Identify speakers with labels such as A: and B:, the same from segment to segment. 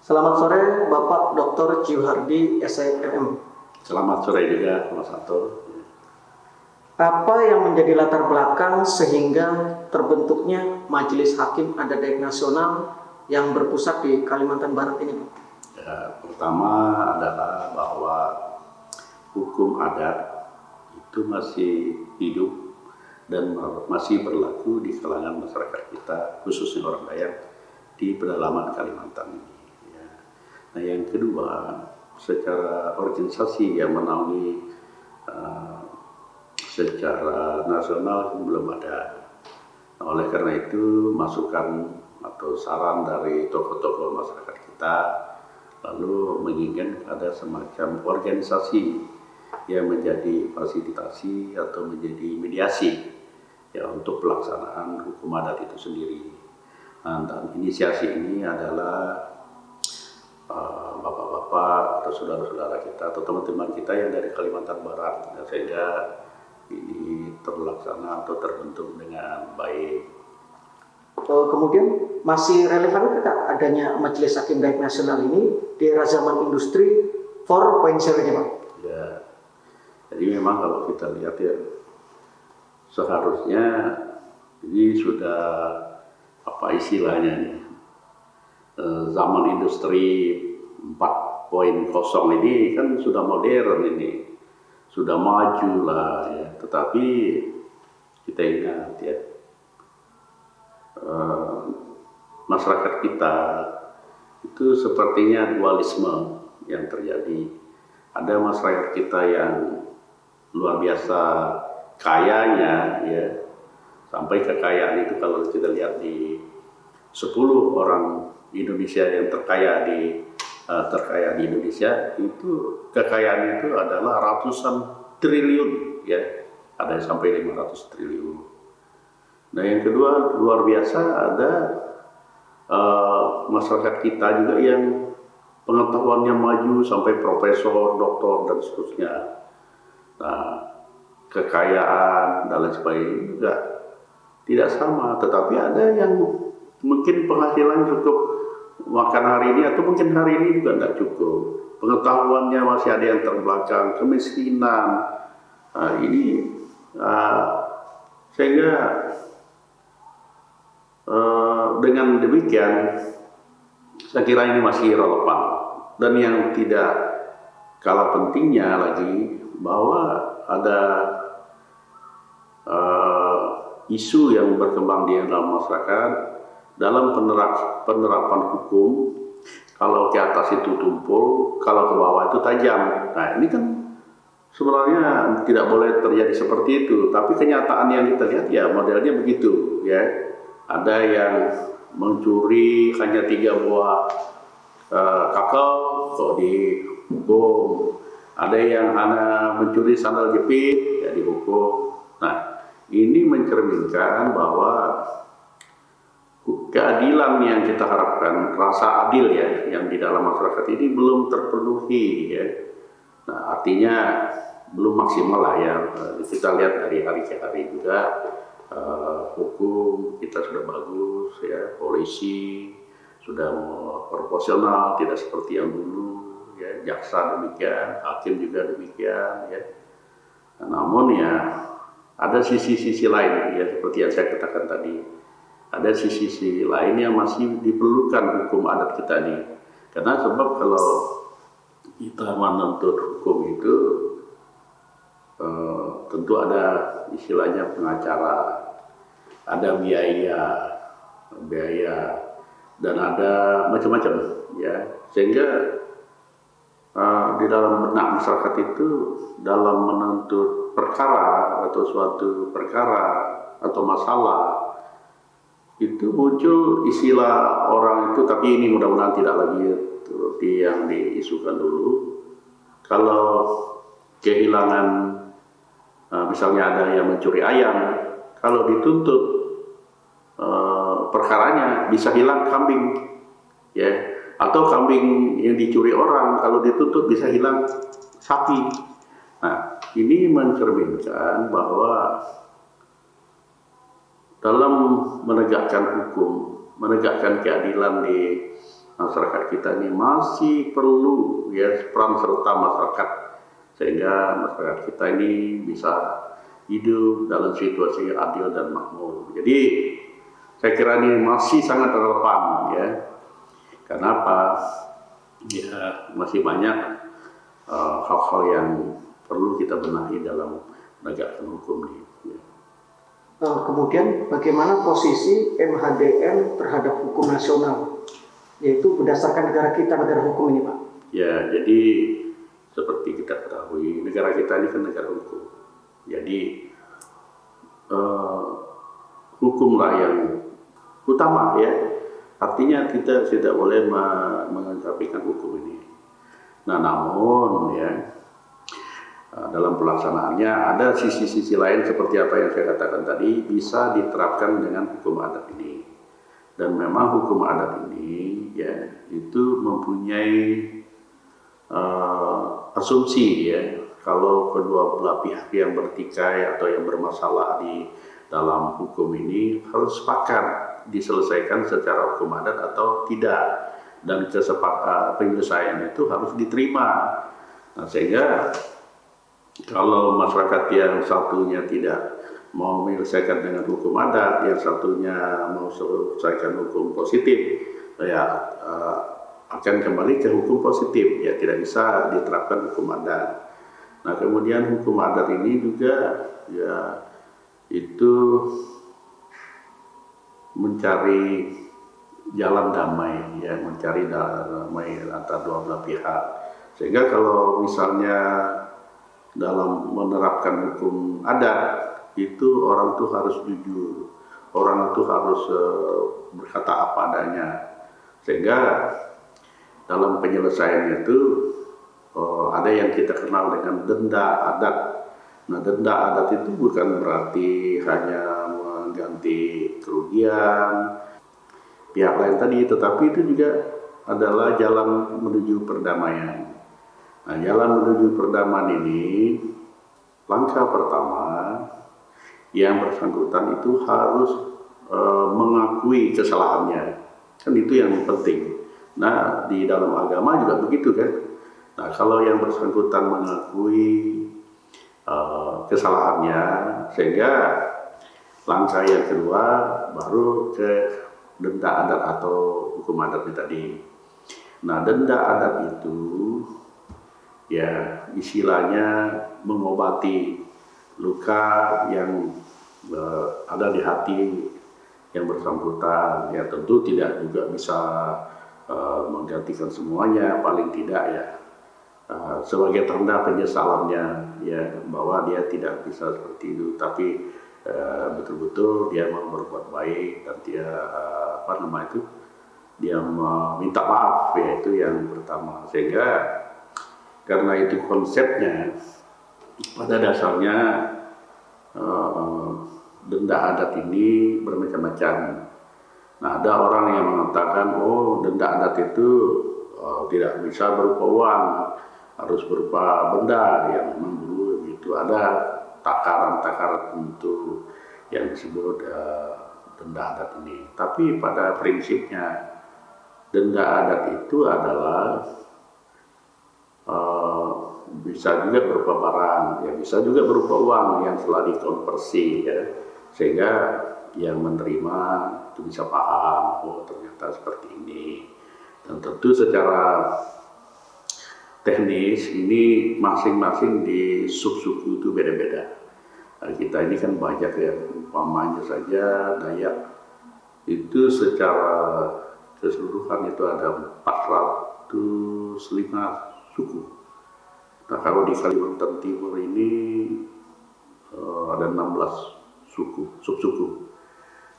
A: Selamat sore Bapak Dr. Ciuhardi, SIMM.
B: Selamat sore juga Mas Anto.
A: Apa yang menjadi latar belakang sehingga terbentuknya Majelis Hakim Adat Nasional yang berpusat di Kalimantan Barat ini, Pak?
B: Ya, pertama adalah bahwa hukum adat itu masih hidup dan masih berlaku di kalangan masyarakat kita, khususnya orang Dayak di pedalaman Kalimantan ini. Ya. Nah, yang kedua, secara organisasi yang menaungi secara nasional belum ada. Nah, oleh karena itu, masukan atau saran dari tokoh-tokoh masyarakat kita lalu menginginkan ada semacam organisasi yang menjadi fasilitasi atau menjadi mediasi ya untuk pelaksanaan hukum adat itu sendiri. Nah, dan inisiasi ini adalah bapak-bapak atau saudara-saudara kita atau teman-teman kita yang dari Kalimantan Barat, ya, sehingga ini terlaksana atau terbentuk dengan baik.
A: Kemudian masih relevan adanya Majelis Hakim Dayak Nasional ini di era zaman industri 4.0 ini, Pak?
B: Ya, jadi memang kalau kita lihat ya seharusnya ini sudah apa istilahnya nih, zaman industri 4.0 ini kan sudah modern ini, sudah maju lah ya. Tetapi kita ingat ya, masyarakat kita itu sepertinya dualisme yang terjadi. Ada masyarakat kita yang luar biasa kayanya ya, sampai kekayaan itu kalau kita lihat di 10 orang Indonesia yang terkaya di Indonesia, itu kekayaan itu adalah ratusan triliun ya, ada yang sampai 500 triliun. Nah, yang kedua luar biasa ada masyarakat kita juga yang pengetahuannya maju sampai profesor, doktor dan seterusnya. Nah, kekayaan dan lain sebagainya juga tidak sama, tetapi ada yang mungkin penghasilan cukup makan hari ini atau mungkin hari ini juga tidak cukup. Pengetahuannya masih ada yang terbelakang, kemiskinan. Nah, ini sehingga dengan demikian saya kira ini masih relevan. Dan yang tidak kalah pentingnya lagi bahwa ada isu yang berkembang di dalam masyarakat dalam penerapan hukum. Kalau ke atas itu tumpul, kalau ke bawah itu tajam. Nah, ini kan sebenarnya tidak boleh terjadi seperti itu, tapi kenyataan yang kita lihat ya modelnya begitu ya. Ada yang mencuri hanya 3 buah kakao kok dihukum, ada yang hanya mencuri sandal jepit ya dihukum. Nah, ini mencerminkan bahwa keadilan yang kita harapkan, rasa adil ya yang di dalam masyarakat ini belum terpenuhi ya. Nah, artinya belum maksimal lah ya. Kita lihat dari hari ke hari juga hukum kita sudah bagus ya, polisi sudah proporsional, tidak seperti yang dulu ya, jaksa demikian, hakim juga demikian ya. Nah, namun ya ada sisi-sisi lain ya, seperti yang saya katakan tadi, ada sisi-sisi lain yang masih diperlukan hukum adat kita ini. Karena sebab kalau kita menuntut hukum itu tentu ada istilahnya pengacara, ada biaya dan ada macam-macam ya, sehingga di dalam benak masyarakat itu dalam menuntut perkara atau suatu perkara atau masalah itu muncul istilah orang itu, tapi ini mudah-mudahan tidak lagi seperti yang diisukan dulu. Kalau kehilangan misalnya ada yang mencuri ayam, kalau dituntut perkaranya bisa hilang kambing ya, atau kambing yang dicuri orang kalau dituntut bisa hilang sapi. Nah, ini mencerminkan bahwa dalam menegakkan hukum, menegakkan keadilan di masyarakat kita ini masih perlu ya peran serta masyarakat, sehingga masyarakat kita ini bisa hidup dalam situasi yang adil dan makmur. Jadi saya kira ini masih sangat relevan ya. Kenapa? Ya masih banyak hal-hal yang perlu kita benahi dalam penegakan hukum ini. Ya.
A: Kemudian bagaimana posisi MHDN terhadap hukum nasional, yaitu berdasarkan negara kita, negara hukum ini, Pak?
B: Ya, jadi seperti kita ketahui, negara kita ini kan negara hukum. Jadi hukumlah yang utama ya. Artinya kita tidak boleh mengesampingkan hukum ini. Nah, namun ya dalam pelaksanaannya ada sisi-sisi lain seperti apa yang saya katakan tadi, bisa diterapkan dengan hukum adat ini. Dan memang hukum adat ini ya itu mempunyai asumsi ya, kalau kedua belah pihak yang bertikai atau yang bermasalah di dalam hukum ini harus sepakat diselesaikan secara hukum adat atau tidak, dan penyelesaian itu harus diterima. Nah, sehingga kalau masyarakat yang satunya tidak mau menyelesaikan dengan hukum adat, yang satunya mau selesaikan hukum positif, ya akan kembali ke hukum positif, ya tidak bisa diterapkan hukum adat. Nah, kemudian hukum adat ini juga ya itu mencari jalan damai, ya mencari damai antara dua belah pihak. Sehingga kalau misalnya dalam menerapkan hukum adat itu orang tuh harus jujur, orang tuh harus berkata apa adanya, sehingga dalam penyelesaiannya itu ada yang kita kenal dengan denda adat. Nah, denda adat itu bukan berarti hanya mengganti kerugian pihak lain tadi, tetapi itu juga adalah jalan menuju perdamaian. Nah, jalan menuju perdamaian ini, langkah pertama yang bersangkutan itu harus mengakui kesalahannya, kan itu yang penting. Nah, di dalam agama juga begitu kan. Nah, kalau yang bersangkutan mengakui kesalahannya, sehingga langkah yang kedua baru ke denda adat atau hukum adat tadi. Nah, denda adat itu ya istilahnya mengobati luka yang ada di hati yang bersangkutan. Ya tentu tidak juga bisa menggantikan semuanya, paling tidak ya sebagai tanda penyesalannya ya, bahwa dia tidak bisa seperti itu, tapi betul-betul dia mau berbuat baik dan dia dia meminta maaf, ya itu yang pertama. Sehingga karena itu konsepnya pada dasarnya denda adat ini bermacam-macam. Nah, ada orang yang mengatakan denda adat itu tidak bisa berupa uang, harus berupa benda, yang memang dulu itu ada takaran-takaran tertentu yang disebut denda adat ini. Tapi pada prinsipnya denda adat itu adalah bisa juga berupa barang, ya bisa juga berupa uang yang telah dikonversi ya, sehingga yang menerima itu bisa paham, ternyata seperti ini. Dan tentu secara teknis ini masing-masing di sub-suku itu beda-beda. Nah, kita ini kan banyak ya, umpamanya saja Dayak itu secara keseluruhan itu ada 405 suku. Nah, kalau di Kalimantan Timur ini ada 16 suku, sub-suku.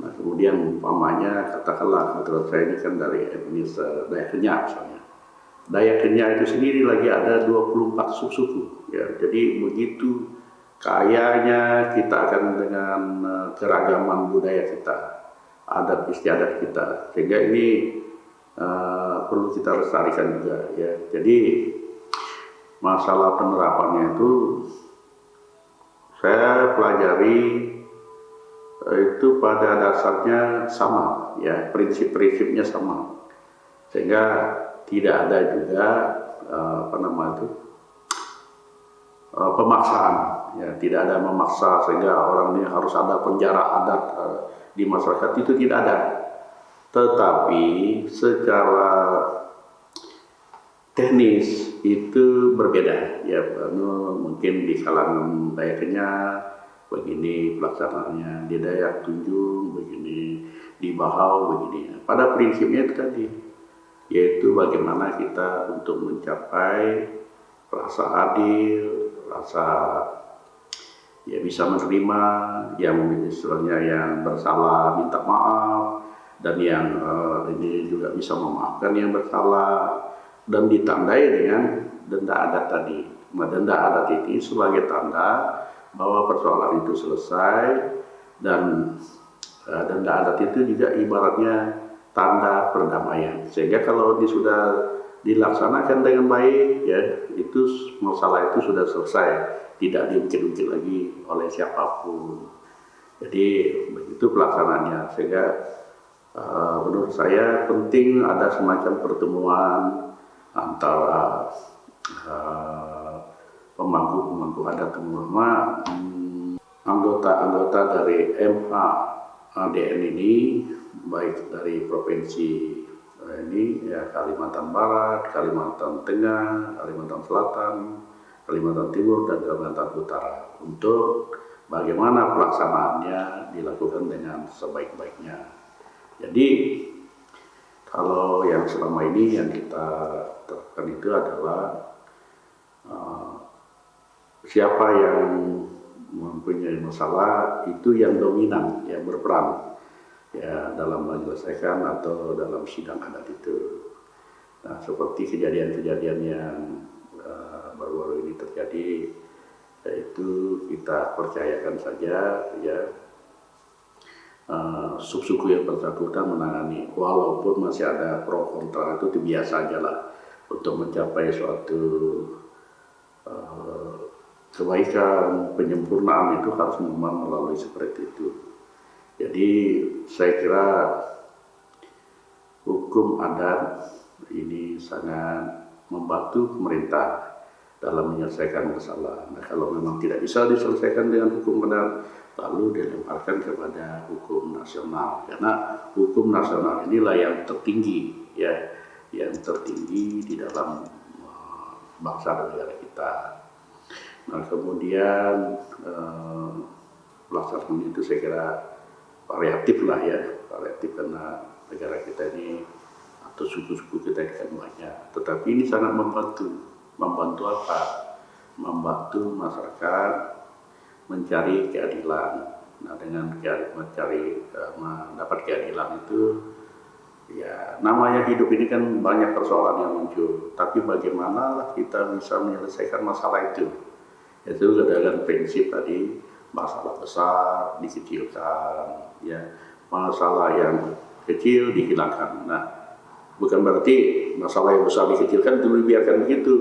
B: Nah, kemudian umpamanya katakanlah menurut saya ini kan dari etnis Dayak Kenya misalnya. Dayak Kenya itu sendiri lagi ada 24 sub-suku. Ya, jadi begitu kayanya kita akan dengan keragaman budaya kita, adat istiadat kita, sehingga ini perlu kita lestarikan juga ya. Jadi masalah penerapannya itu saya pelajari itu pada dasarnya sama ya, prinsip-prinsipnya sama. sehingga tidak ada juga pemaksaan, ya tidak ada memaksa sehingga orang ini harus ada penjara adat di masyarakat, itu tidak ada. Tetapi secara teknis itu berbeda, ya mungkin di kalangan Dayak Kenyah begini pelaksanaannya, di Dayak Tunjung begini, di Bahau begini. Pada prinsipnya itu tadi, yaitu bagaimana kita untuk mencapai rasa adil, rasa ya bisa menerima, yang istilahnya yang bersalah minta maaf, dan yang ini juga bisa memaafkan yang bersalah, dan ditandai dengan denda adat tadi. Denda adat ini sebagai tanda bahwa persoalan itu selesai, dan denda adat itu juga ibaratnya tanda perdamaian. Sehingga kalau ini sudah dilaksanakan dengan baik, ya itu masalah itu sudah selesai, tidak diungkit-ungkit lagi oleh siapapun. Jadi begitu pelaksanaannya, sehingga menurut saya penting ada semacam pertemuan antara pemangku adat, terutama anggota-anggota dari MHDN ini, baik dari provinsi ini ya Kalimantan Barat, Kalimantan Tengah, Kalimantan Selatan, Kalimantan Timur, dan Kalimantan Utara, untuk bagaimana pelaksanaannya dilakukan dengan sebaik-baiknya. Jadi kalau yang selama ini yang kita terapkan itu adalah siapa yang mempunyai masalah itu yang dominan, yang berperan ya dalam menyelesaikan atau dalam sidang adat itu. Nah, seperti kejadian-kejadian yang baru-baru ini terjadi, yaitu kita percayakan saja ya suku-suku yang bersangkutan menangani, walaupun masih ada pro kontra, itu biasa aja lah. Untuk mencapai suatu kebaikan, penyempurnaan itu harus memang melalui seperti itu. Jadi saya kira hukum adat ini sangat membantu pemerintah dalam menyelesaikan masalah. Nah, kalau memang tidak bisa diselesaikan dengan hukum adat, lalu dilemparkan kepada hukum nasional, karena hukum nasional inilah yang tertinggi, ya, yang tertinggi di dalam bangsa dan negara kita. Nah, kemudian pelaksanaan itu saya kira variatif lah ya, variatif karena negara kita ini atau suku-suku kita kan banyak, tetapi ini sangat membantu apa? Membantu masyarakat mencari keadilan. Nah, dengan mendapat keadilan itu, ya namanya hidup ini kan banyak persoalan yang muncul, tapi bagaimana kita bisa menyelesaikan masalah itu? Itu dengan prinsip tadi, masalah besar dikecilkan, ya masalah yang kecil dihilangkan. Nah, bukan berarti masalah yang besar dikecilkan itu dibiarkan begitu.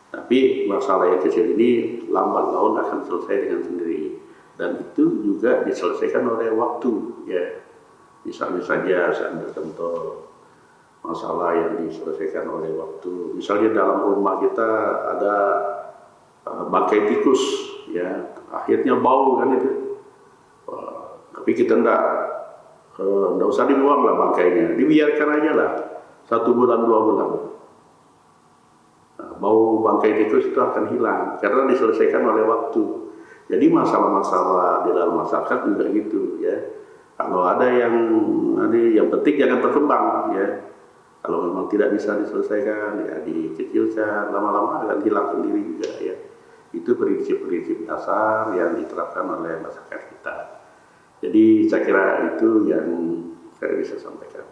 B: Tapi masalah yang kecil ini lambat laun akan selesai dengan sendiri, dan itu juga diselesaikan oleh waktu, ya. Misalnya saja saya ambil contoh masalah yang diselesaikan oleh waktu. Misalnya dalam rumah kita ada bangkai tikus, ya akhirnya bau kan itu. Tapi kita enggak usah dibuang lah bangkainya, dibiarkan aja lah 1 bulan 2 bulan. Nah, bau bangkai tikus itu akan hilang karena diselesaikan oleh waktu. Jadi masalah-masalah di dalam masyarakat juga gitu, ya. Kalau ada yang penting jangan berkembang, ya. Kalau memang tidak bisa diselesaikan, ya dikecilkan, lama-lama akan hilang sendiri juga, ya. Itu prinsip-prinsip dasar yang diterapkan oleh masyarakat kita. Jadi saya kira itu yang saya bisa sampaikan.